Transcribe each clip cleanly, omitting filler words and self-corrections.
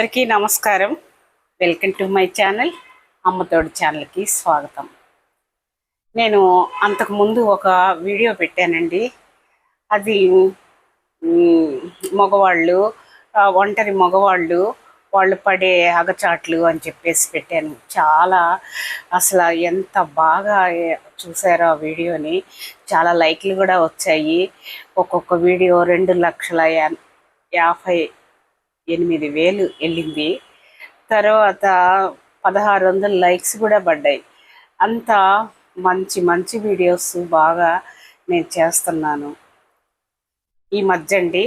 అందరికీ నమస్కారం. Welcome to my channel. Ammathodu ఛానల్కి స్వాగతం. నేను అంతకుముందు ఒక వీడియో పెట్టానండి. అది మగవాళ్ళు, ఒంటరి మగవాళ్ళు వాళ్ళు పడే అగచాట్లు అని చెప్పేసి పెట్టాను. చాలా అసలు ఎంత బాగా చూసారో ఆ వీడియోని. చాలా లైక్లు కూడా వచ్చాయి. ఒక్కొక్క వీడియో 2,58,000 వెళ్ళింది. తర్వాత 1600 లైక్స్ కూడా పడ్డాయి. అంత మంచి మంచి వీడియోస్ బాగా నేను చేస్తున్నాను. ఈ మధ్య అండి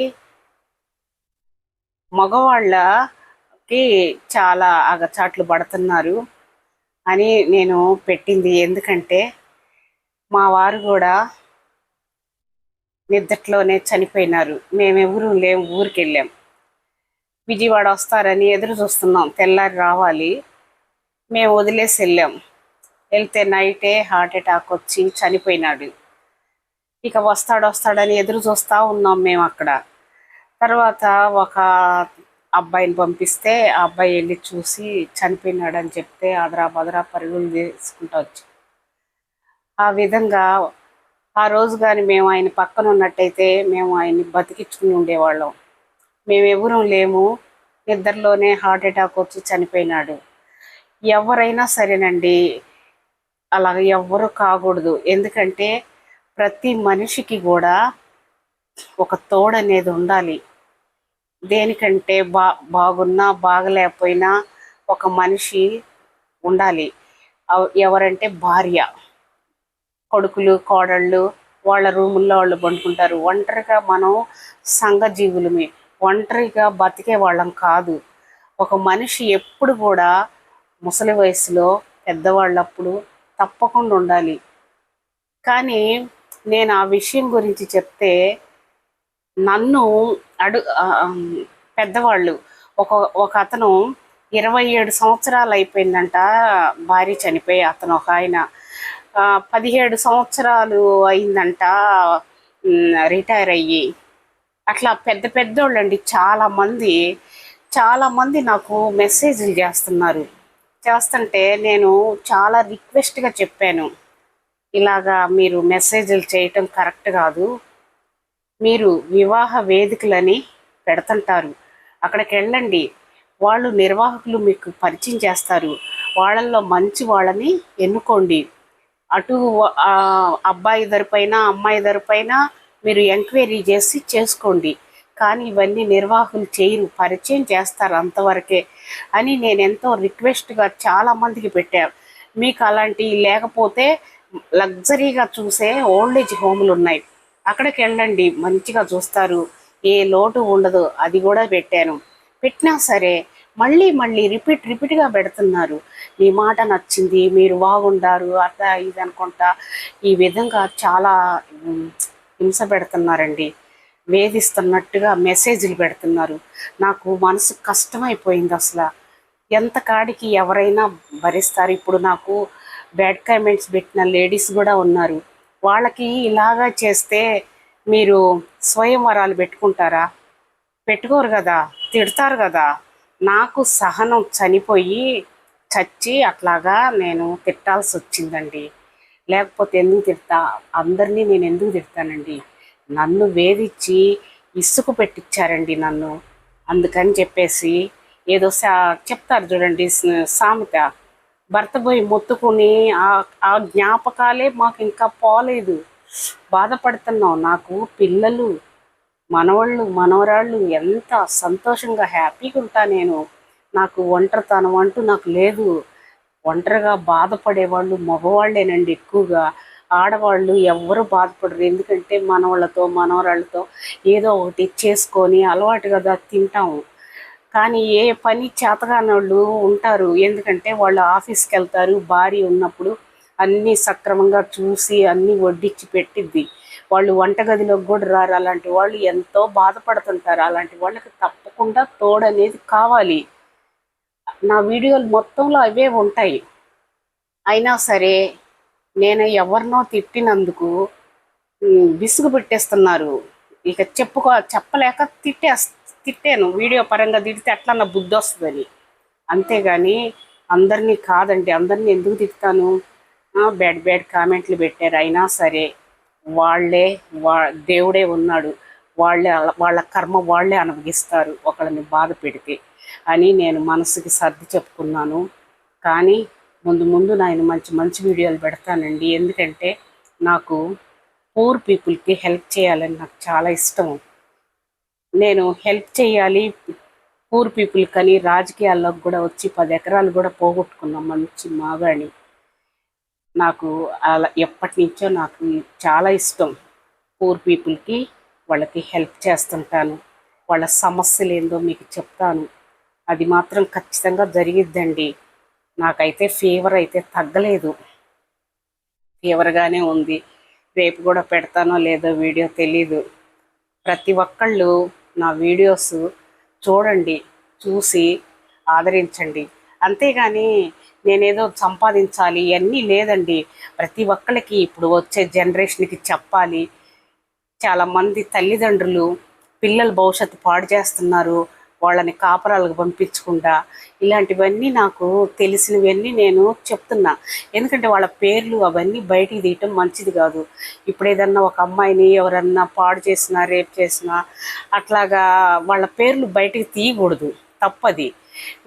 మగవాళ్ళకి చాలా అగచాట్లు పడుతున్నారు అని నేను పెట్టింది. ఎందుకంటే మా వారు కూడా నిద్దట్లోనే చనిపోయినారు. మేమెవరూ లేము, ఊరికి వెళ్ళాం. విజయవాడ వస్తారని ఎదురు చూస్తున్నాం, తెల్లారి రావాలి. మేము వదిలేసి వెళ్తే నైటే హార్ట్ అటాక్ వచ్చి చనిపోయినాడు. ఇక వస్తాడని ఎదురు చూస్తూ ఉన్నాం మేము అక్కడ. తర్వాత ఒక అబ్బాయిని పంపిస్తే ఆ అబ్బాయి వెళ్ళి చూసి చనిపోయినాడు అని చెప్తే అదరా పరుగులు తీసుకుంటూ వచ్చి ఆ విధంగా ఆ రోజు కానీ మేము ఆయన పక్కన ఉన్నట్టయితే మేము ఆయన్ని బతికించుకుని ఉండేవాళ్ళం. మేమెవరూ లేము, నిద్రలోనే హార్ట్ అటాక్ వచ్చి చనిపోయినాడు. ఎవరైనా సరేనండి, అలాగ ఎవ్వరూ కాకూడదు. ఎందుకంటే ప్రతి మనిషికి కూడా ఒక తోడు అనేది ఉండాలి. దేనికంటే బాగున్నా బాగలేకపోయినా ఒక మనిషి ఉండాలి. ఎవరంటే భార్య, కొడుకులు, కోడళ్ళు వాళ్ళ రూముల్లో వాళ్ళు పండుకుంటారు. ఒంటరిగా మనం సంఘజీవులమే, ఒంటరిగా బతికే వాళ్ళం కాదు. ఒక మనిషి ఎప్పుడు కూడా ముసలి వయసులో పెద్దవాళ్ళప్పుడు తప్పకుండా ఉండాలి. కానీ నేను ఆ విషయం గురించి చెప్తే నన్ను పెద్దవాళ్ళు ఒక అతను 27 సంవత్సరాలు అయిపోయిందంట భార్య చనిపోయి. అతను ఒక ఆయన 17 సంవత్సరాలు అయిందంట రిటైర్ అయ్యి. అట్లా పెద్దోళ్ళు అండి. చాలామంది నాకు మెసేజ్లు చేస్తుంటే నేను చాలా రిక్వెస్ట్గా చెప్పాను, ఇలాగా మీరు మెసేజ్లు చేయటం కరెక్ట్ కాదు. మీరు వివాహ వేదికలని పెడుతుంటారు, అక్కడికి వెళ్ళండి. వాళ్ళు నిర్వాహకులు మీకు పరిచయం చేస్తారు. వాళ్ళల్లో మంచి వాళ్ళని ఎన్నుకోండి. అటు అబ్బాయి తరపైన అమ్మాయి తరపైన మీరు ఎంక్వైరీ చేసుకోండి. కానీ ఇవన్నీ నిర్వాహకులు చేయరు, పరిచయం చేస్తారు అంతవరకే అని నేను ఎంతో రిక్వెస్ట్గా చాలామందికి పెట్టాను. మీకు అలాంటివి లేకపోతే లగ్జరీగా చూసే ఓల్డ్ ఏజ్ హోములు ఉన్నాయి, అక్కడికి వెళ్ళండి, మంచిగా చూస్తారు, ఏ లోటు ఉండదు. అది కూడా పెట్టినా సరే మళ్ళీ రిపీట్గా పెడుతున్నారు. మీ మాట నచ్చింది, మీరు బాగుండారు, అట్లా ఇది అనుకుంటా ఈ విధంగా చాలా హింస పెడుతున్నారండి. వేధిస్తున్నట్టుగా మెసేజ్లు పెడుతున్నారు. నాకు మనసు కష్టమైపోయింది. అసలు ఎంత కాడికి ఎవరైనా భరిస్తారు. ఇప్పుడు నాకు బ్యాడ్ కామెంట్స్ పెట్టిన లేడీస్ కూడా ఉన్నారు. వాళ్ళకి ఇలాగా చేస్తే మీరు స్వయంవరాలు పెట్టుకుంటారా? పెట్టుకోరు కదా, తిడతారు కదా. నాకు సహనం చచ్చి అట్లాగా నేను తిట్టాల్సి వచ్చిందండి. లేకపోతే ఎందుకు తిడతా? అందరినీ నేను ఎందుకు తిడతానండి? నన్ను వేధించి ఇసుకు పెట్టించారండి నన్ను. అందుకని చెప్పేసి ఏదో చెప్తారు చూడండి సామెత, భర్త పోయి మొత్తుకుని ఆ జ్ఞాపకాలే మాకు ఇంకా పోలేదు. బాధపడుతున్నాం. నాకు పిల్లలు, మనవాళ్ళు, మనవరాళ్ళు ఎంత సంతోషంగా హ్యాపీగా ఉంటా నేను. నాకు ఒంటరితనం అంటూ నాకు లేదు. ఒంటరిగా బాధపడేవాళ్ళు మగవాళ్ళేనండి ఎక్కువగా. ఆడవాళ్ళు ఎవ్వరూ బాధపడరు. ఎందుకంటే మనవాళ్ళతో మనవరాళ్ళతో ఏదో ఒకటి చేసుకొని అలవాటు కదా తింటాము. కానీ ఏ పని చేతగానోళ్ళు ఉంటారు. ఎందుకంటే వాళ్ళు ఆఫీస్కి వెళ్తారు. భార్య ఉన్నప్పుడు అన్నీ సక్రమంగా చూసి అన్నీ వడ్డించి పెట్టిద్ది. వాళ్ళు వంటగదిలోకి కూడా రారు. అలాంటి వాళ్ళు ఎంతో బాధపడుతుంటారు. అలాంటి వాళ్ళకి తప్పకుండా తోడనేది కావాలి. నా వీడియోలు మొత్తంలో అవే ఉంటాయి. అయినా సరే నేను ఎవరినో తిట్టినందుకు విసుగు పెట్టేస్తున్నారు. ఇక చెప్పలేక తిట్టాను, వీడియో పరంగా తిడితే అట్లా నా బుద్ధి వస్తుందని. అంతేగాని అందరినీ కాదండి, అందరినీ ఎందుకు తిడతాను? బ్యాడ్ బ్యాడ్ కామెంట్లు పెట్టారు, అయినా సరే వాళ్ళే దేవుడే ఉన్నాడు, వాళ్ళే వాళ్ళ కర్మ వాళ్ళే అనుభవిస్తారు ఒకళ్ళని బాధ పెడితే అని నేను మనసుకి సర్ది చెప్పుకున్నాను. కానీ ముందు ముందు నేను మంచి మంచి వీడియోలు పెడతానండి. ఎందుకంటే నాకు పూర్ పీపుల్కి హెల్ప్ చేయాలని నాకు చాలా ఇష్టం. నేను హెల్ప్ చేయాలి పూర్ పీపుల్ కానీ రాజకీయాల్లోకి కూడా వచ్చి 10 ఎకరాలు కూడా పోగొట్టుకున్నాం మంచి మాగాణి. నాకు అలా ఎప్పటి నుంచో నాకు చాలా ఇష్టం. పూర్ పీపుల్కి వాళ్ళకి హెల్ప్ చేస్తుంటాను, వాళ్ళ సమస్యలు ఏందో మీకు చెప్తాను. అది మాత్రం ఖచ్చితంగా జరిగిద్దండి. నాకైతే ఫీవర్ అయితే తగ్గలేదు, ఫీవర్గానే ఉంది. రేపు కూడా పెడతానో లేదో వీడియో తెలీదు. ప్రతి ఒక్కళ్ళు నా వీడియోస్ చూడండి, చూసి ఆదరించండి. అంతేగాని నేనేదో సంపాదించాలి ఇవన్నీ లేదండి. ప్రతి ఒక్కళ్ళకి ఇప్పుడు వచ్చే జనరేషన్కి చెప్పాలి. చాలామంది తల్లిదండ్రులు పిల్లల భవిష్యత్తు పాడు చేస్తున్నారు, వాళ్ళని కాపురాలకు పంపించకుండా. ఇలాంటివన్నీ నాకు తెలిసినవన్నీ నేను చెప్తున్నా. ఎందుకంటే వాళ్ళ పేర్లు అవన్నీ బయటికి తీయటం మంచిది కాదు. ఇప్పుడు ఏదన్నా ఒక అమ్మాయిని ఎవరన్నా పాడు చేసినా, రేప్ చేసినా అట్లాగా వాళ్ళ పేర్లు బయటికి తీయకూడదు, తప్పది.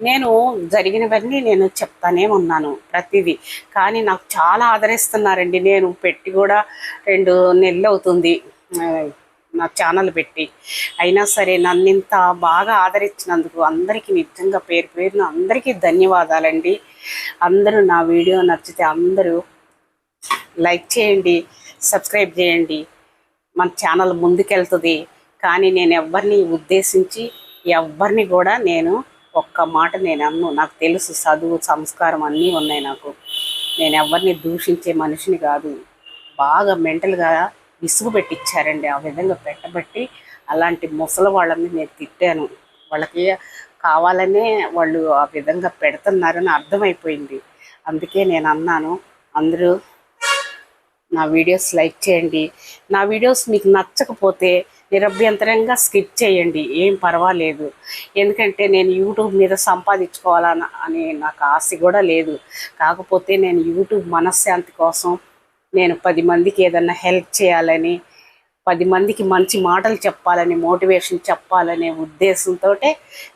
నేను జరిగినవన్నీ నేను చెప్తానే ఉన్నాను ప్రతిదీ. కానీ నాకు చాలా ఆదరిస్తున్నారండి. నేను పెట్టి కూడా 2 నెలలు అవుతుంది నా ఛానల్ పెట్టి. అయినా సరే నన్ను ఇంత బాగా ఆదరించినందుకు అందరికీ నిజంగా పేరు పేరున అందరికీ ధన్యవాదాలండి. అందరూ నా వీడియో నచ్చితే అందరూ లైక్ చేయండి, సబ్స్క్రైబ్ చేయండి. మన ఛానల్ ముందుకెళ్తుంది. కానీ నేను ఎవరిని ఉద్దేశించి ఎవరిని కూడా నేను ఒక్క మాట నేను అన్ను. నాకు తెలుసు చదువు సంస్కారం అన్నీ ఉన్నాయి నాకు. నేను ఎవరిని దూషించే మనిషిని కాదు. బాగా మెంటల్గా విసుగు పెట్టించారండి, ఆ విధంగా పెట్టబట్టి అలాంటి ముసలి వాళ్ళని నేను తిట్టాను. వాళ్ళకి కావాలనే వాళ్ళు ఆ విధంగా పెడుతున్నారని అర్థమైపోయింది. అందుకే నేను అన్నాను, అందరూ నా వీడియోస్ లైక్ చేయండి. నా వీడియోస్ మీకు నచ్చకపోతే నిరభ్యంతరంగా స్కిప్ చేయండి, ఏం పర్వాలేదు. ఎందుకంటే నేను యూట్యూబ్ మీద సంపాదించుకోవాలని నాకు ఆశ కూడా లేదు. కాకపోతే నేను యూట్యూబ్ మనశ్శాంతి కోసం నేను 10 మందికి ఏదన్నా హెల్ప్ చేయాలని, 10 మందికి మంచి మాటలు చెప్పాలని, మోటివేషన్ చెప్పాలనే ఉద్దేశంతో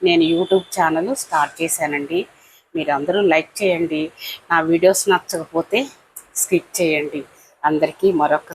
నేను యూట్యూబ్ ఛానల్ స్టార్ట్ చేశానండి. మీరందరూ లైక్ చేయండి. నా వీడియోస్ నచ్చకపోతే స్కిప్ చేయండి. అందరికీ మరొక